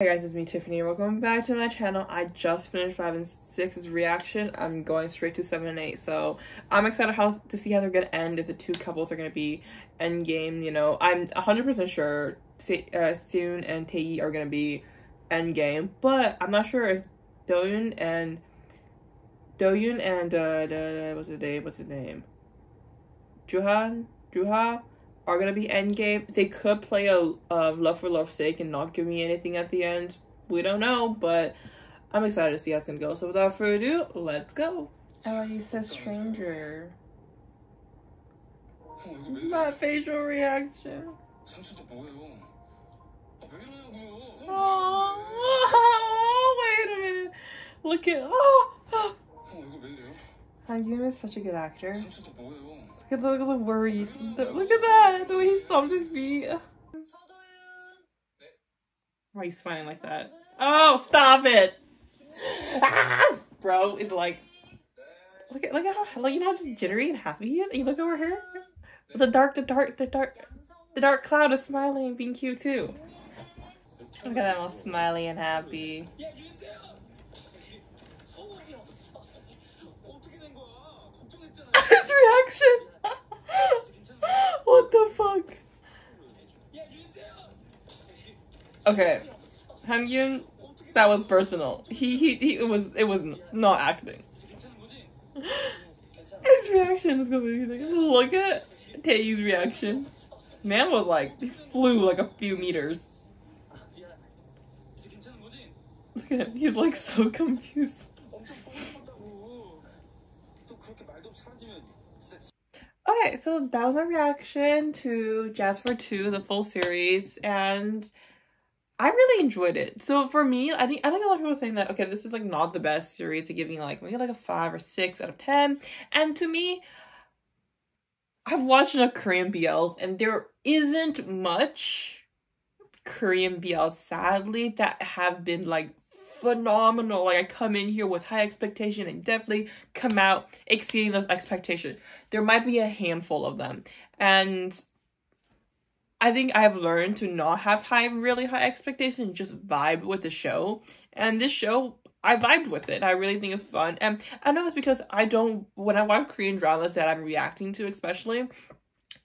Hey guys, it's me Tiffany. Welcome back to my channel. I just finished 5 and 6's reaction. I'm going straight to 7 and 8, so I'm excited to see how they're gonna end, if the two couples are gonna be endgame. You know, I'm 100% sure Seun and Tae are gonna be endgame, but I'm not sure if Doyoon and what's his name? Juha are gonna be endgame. They could play a love for love's sake and not give me anything at the end. We don't know, but I'm excited to see how it's gonna go. So without further ado, let's go. Oh, he says stranger. That facial reaction. Oh, wait a minute. Look at Hangyun is such a good actor. Look at the worry. Look at that! The way he stomped his feet. Why are you smiling like that? Oh, stop it! Ah! Bro is like, look at how, like, you know how just jittery and happy he is. And you look over here, the dark cloud is smiling and being cute too. Look at that, all smiley and happy. His reaction. What the fuck? Okay, Hangyun, that was personal. It was not acting. His reaction is gonna be like, look at Tae's reaction. Man was like, he flew like a few meters. Look at him, he's like so confused. Okay, so that was my reaction to Jazz for Two, the full series, and I really enjoyed it. So for me, I think a lot of people are saying that, okay, this is like not the best series, to giving like maybe like a 5 or 6 out of 10. And to me, I've watched enough Korean BLs and there isn't much Korean BLs, sadly, that have been like phenomenal. Like, I come in here with high expectation and definitely come out exceeding those expectations. There might be a handful of them, and I think I have learned to not have really high expectations, just vibe with the show. And this show, I vibed with it. I really think it's fun, and I know it's because when I watch Korean dramas that I'm reacting to, especially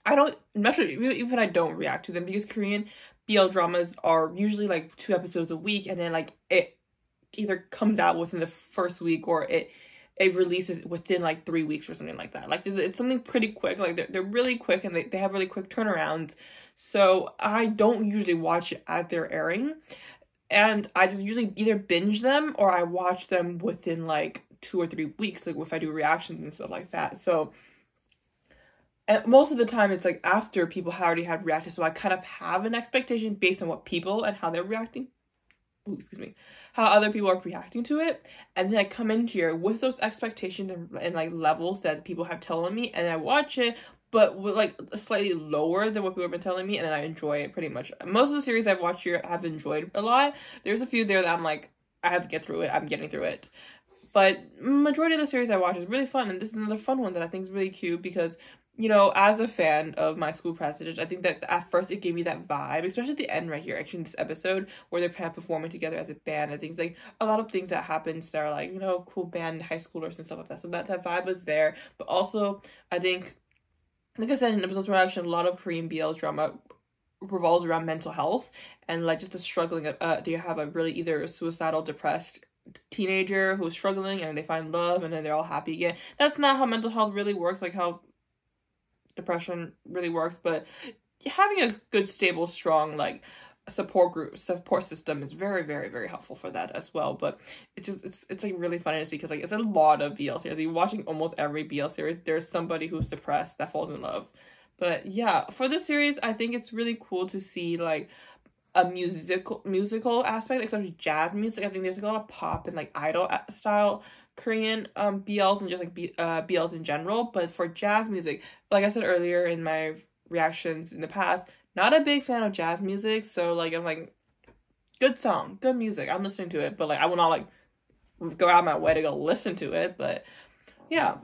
I don't react to them, because Korean BL dramas are usually like 2 episodes a week, and then like it either comes out within the first week or it releases within like 3 weeks or something like that. Like, it's something pretty quick. Like, they're really quick, and they have really quick turnarounds. So I don't usually watch it as they're airing, and I just usually either binge them or I watch them within like 2 or 3 weeks, like if I do reactions and stuff like that. So, and most of the time it's like after people already have reacted, so I kind of have an expectation based on what people and how they're reacting. Ooh, excuse me, how other people are reacting to it, and then I come in here with those expectations and like levels that people have telling me, and I watch it, but with like slightly lower than what people have been telling me, and then I enjoy it pretty much. Most of the series I've watched here I've enjoyed a lot. There's a few there that I'm like, I have to get through it, I'm getting through it. But majority of the series I watch is really fun, and this is another fun one that I think is really cute, because, you know, as a fan of My School President, I think that at first it gave me that vibe, especially at the end right here, actually in this episode, where they're kind of performing together as a band, and things like, a lot of things that happens that are like, you know, cool band, high schoolers and stuff like that. So that vibe was there. But also, I think, like I said in episodes where actually a lot of Korean BL drama revolves around mental health, and like just the struggling of, they have a really either suicidal, depressed teenager who's struggling, and they find love, and then they're all happy again. That's not how mental health really works, like how depression really works, but having a good, stable, strong, like, support system is very, very, very helpful for that as well. But it's like really funny to see, because like it's a lot of BL series. You're watching almost every BL series, there's somebody who's depressed that falls in love. But yeah, for this series, I think it's really cool to see like a musical aspect, especially jazz music. I think there's like a lot of pop and like idol style Korean BLs, and just like BLs in general. But for jazz music, like I said earlier in my reactions in the past, not a big fan of jazz music. So like, I'm like, good song, good music, I'm listening to it, but like I will not like go out of my way to go listen to it. But yeah,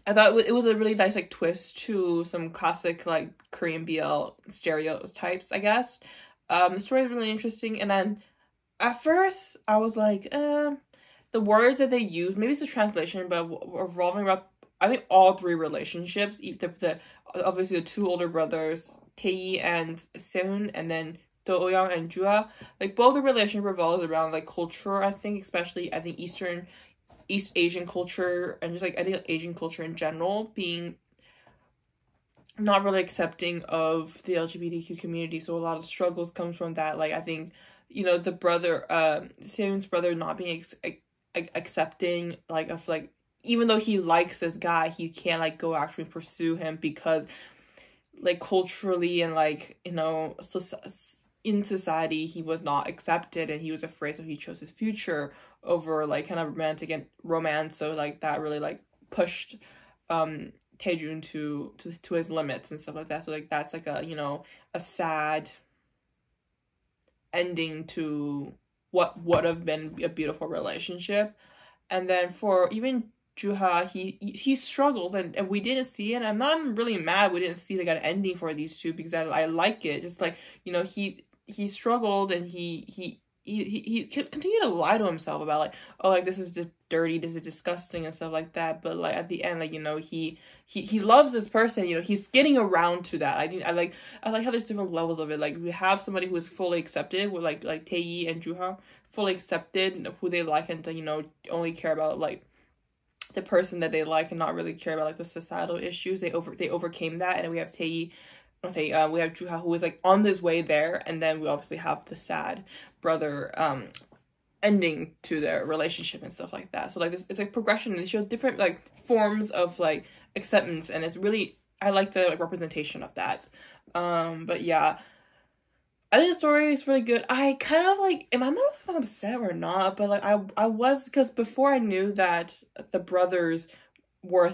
I thought it was a really nice like twist to some classic like Korean BL stereotypes, I guess. The story is really interesting, and then at first I was like, the words that they use, maybe it's the translation, but revolving around, I think, all three relationships, obviously the two older brothers, Tae and Seun, and then Do-young and Jua, like both the relationship revolves around like culture, I think, especially I think East Asian culture, and just like I think Asian culture in general being not really accepting of the LGBTQ community. So a lot of struggles comes from that. Like I think, you know, the brother, Seun's brother not being accepting like of like, even though he likes this guy, he can't like go actually pursue him because like culturally and like, you know, so in society he was not accepted and he was afraid, so he chose his future over like kind of romantic and romance. So like that really like pushed Taejun to his limits and stuff like that. So like that's like a, you know, a sad ending to what would have been a beautiful relationship. And then for even Juha, he struggles, and we didn't see it. I'm not really mad we didn't see like an ending for these two, because I like it. Just like, you know, he struggled, and he continued to lie to himself about like, oh, like this is just dirty, this is disgusting and stuff like that. But like at the end, like, you know, he loves this person, you know, he's getting around to that. I like how there's different levels of it. Like we have somebody who is fully accepted with like Tae and Juha, fully accepted who they like, and you know, only care about like the person that they like and not really care about like the societal issues. They overcame that. And then we have we have Juha, who is like on this way there, and then we obviously have the sad brother ending to their relationship and stuff like that. So like this, it's like progression, and they show different like forms of like acceptance, and it's really, I like the like representation of that. But yeah, I think the story is really good. I kind of like, I don't know if I'm upset or not, but like I was, because before I knew that the brothers were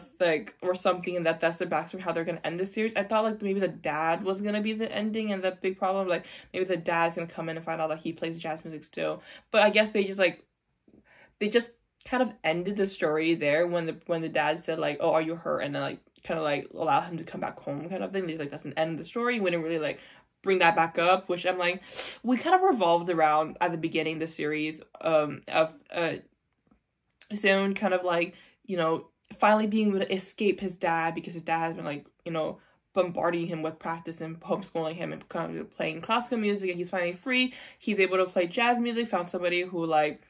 something, and that's the backstory how they're gonna end this series, I thought like maybe the dad was gonna be the ending and the big problem, like maybe the dad's gonna come in and find out that he plays jazz music still. But I guess they just kind of ended the story there when the dad said like, oh, are you hurt, and then like kind of like allow him to come back home kind of thing. He's like, that's an end of the story. We didn't really like bring that back up, which I'm like, we kind of revolved around at the beginning of the series of Seun kind of like, you know, finally being able to escape his dad, because his dad has been like, you know, bombarding him with practice and homeschooling him and kind of playing classical music, and he's finally free. He's able to play jazz music, found somebody who like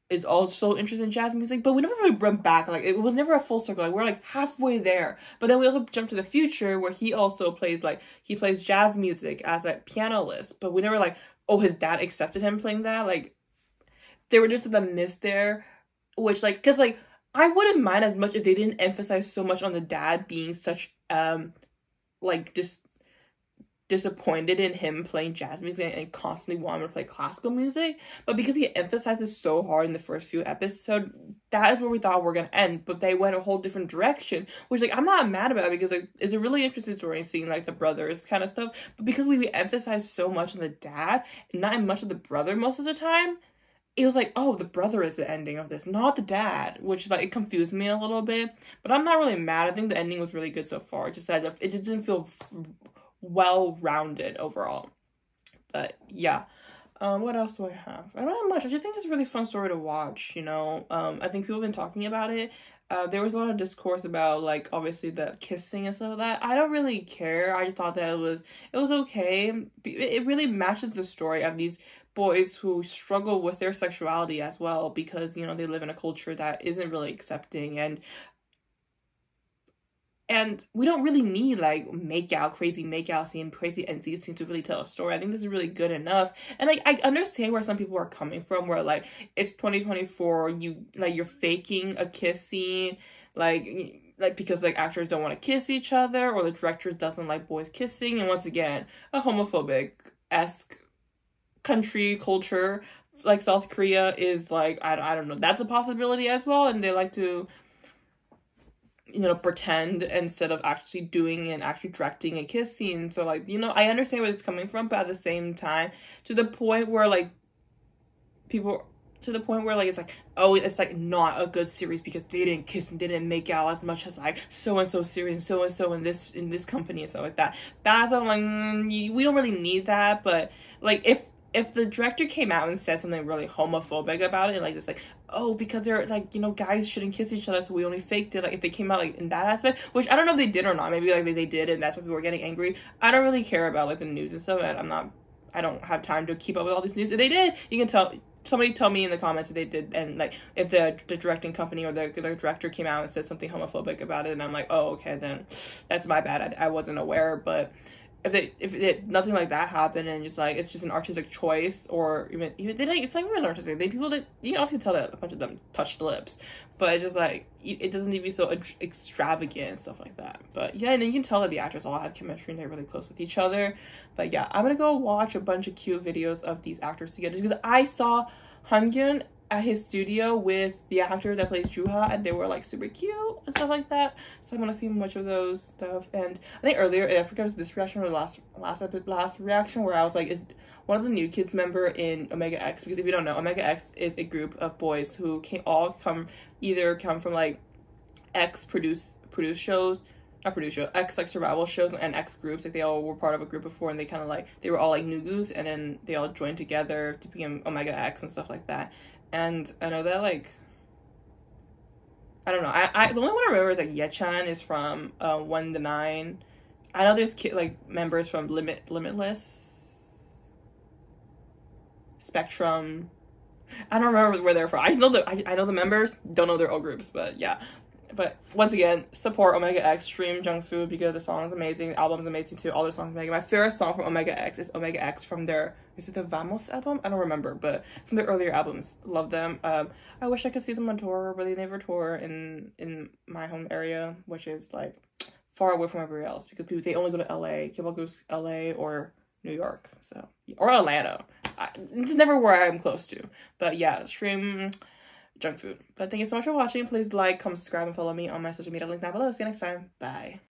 is also interested in jazz music, but we never really went back. Like it was never a full circle. Like we're like halfway there. But then we also jump to the future where he also plays jazz music as a pianist, but we never like, oh, his dad accepted him playing that. Like they were just in the mist there, which like, because like I wouldn't mind as much if they didn't emphasize so much on the dad being such like just disappointed in him playing jazz music and constantly wanting to play classical music. But because he emphasizes so hard in the first few episodes, that is where we thought we're gonna end. But they went a whole different direction, which like I'm not mad about, because like it's a really interesting story seeing like the brothers kind of stuff. But because we emphasize so much on the dad and not much of the brother most of the time, it was like, oh, the brother is the ending of this, not the dad, which like it confused me a little bit. But I'm not really mad. I think the ending was really good so far. Just that it just didn't feel well-rounded overall. But yeah, what else do I have? I don't have much. I just think it's a really fun story to watch, you know. I think people have been talking about it. There was a lot of discourse about like obviously the kissing and stuff like that. I don't really care. I just thought that it was okay. It really matches the story of these boys who struggle with their sexuality as well, because you know they live in a culture that isn't really accepting, and we don't really need like crazy makeout scene, crazy NC scene to really tell a story. I think this is really good enough. And like I understand where some people are coming from, where like it's 2024, you're faking a kiss scene, like because like actors don't want to kiss each other, or the director doesn't like boys kissing. And once again, a homophobic-esque country culture like South Korea is like, I don't know, that's a possibility as well. And they like to, you know, pretend instead of actually doing and actually directing a kiss scene. So like, you know, I understand where it's coming from, but at the same time, to the point where like it's like, oh, it's like not a good series because they didn't kiss and didn't make out as much as like so-and-so series and so-and-so in this company and stuff like that. That's, I'm like, we don't really need that. But like, if if the director came out and said something really homophobic about it, like just like, oh, because they're like, you know, guys shouldn't kiss each other, so we only faked it, like if they came out like in that aspect, which I don't know if they did or not, maybe like they did and that's why people were getting angry. I don't really care about like the news and stuff, and I don't have time to keep up with all these news. If they did, you can tell, somebody tell me in the comments if they did, and like if the directing company or the director came out and said something homophobic about it, and I'm like, oh, okay, then that's my bad, I wasn't aware. But if nothing like that happened, and just like it's just an artistic choice, or even they like, it's not even artistic. They people that you can obviously tell that a bunch of them touched lips, but it's just like it doesn't need to be so extravagant and stuff like that. But yeah, and then you can tell that the actors all have chemistry and they're really close with each other. But yeah, I'm gonna go watch a bunch of cute videos of these actors together, because I saw Hamgyun at his studio with the actor that plays Juha, and they were like super cute and stuff like that. So I'm gonna see much of those stuff. And I think earlier, I forgot, it was this reaction or last reaction where I was like, is one of the new kids member in Omega X? Because if you don't know, Omega X is a group of boys who all come from like X produced shows, not produce shows, X like survival shows and X groups. Like they all were part of a group before, and they kind of like, they were all like Nugus, and then they all joined together to become Omega X and stuff like that. And I know that like, I don't know, I the only one I remember is like Yechan is from 1 to 9. I know there's members from Limitless, Spectrum. I don't remember where they're from. I just know that I know the members, don't know their old groups, but yeah. But once again, support Omega X, stream Junk Food, because the song is amazing, the album is amazing too, all their songs are amazing. My favorite song from Omega X is Omega X from their, is it the Vamos album? I don't remember, but from their earlier albums. Love them. I wish I could see them on tour, but they never tour in my home area, which is like far away from everywhere else, because they only go to LA. K-pop goes to LA or New York, so, or Atlanta. It's never where I'm close to. But yeah, stream Junk Food. But thank you so much for watching. Please like, comment, subscribe, and follow me on my social media links down below. See you next time. Bye.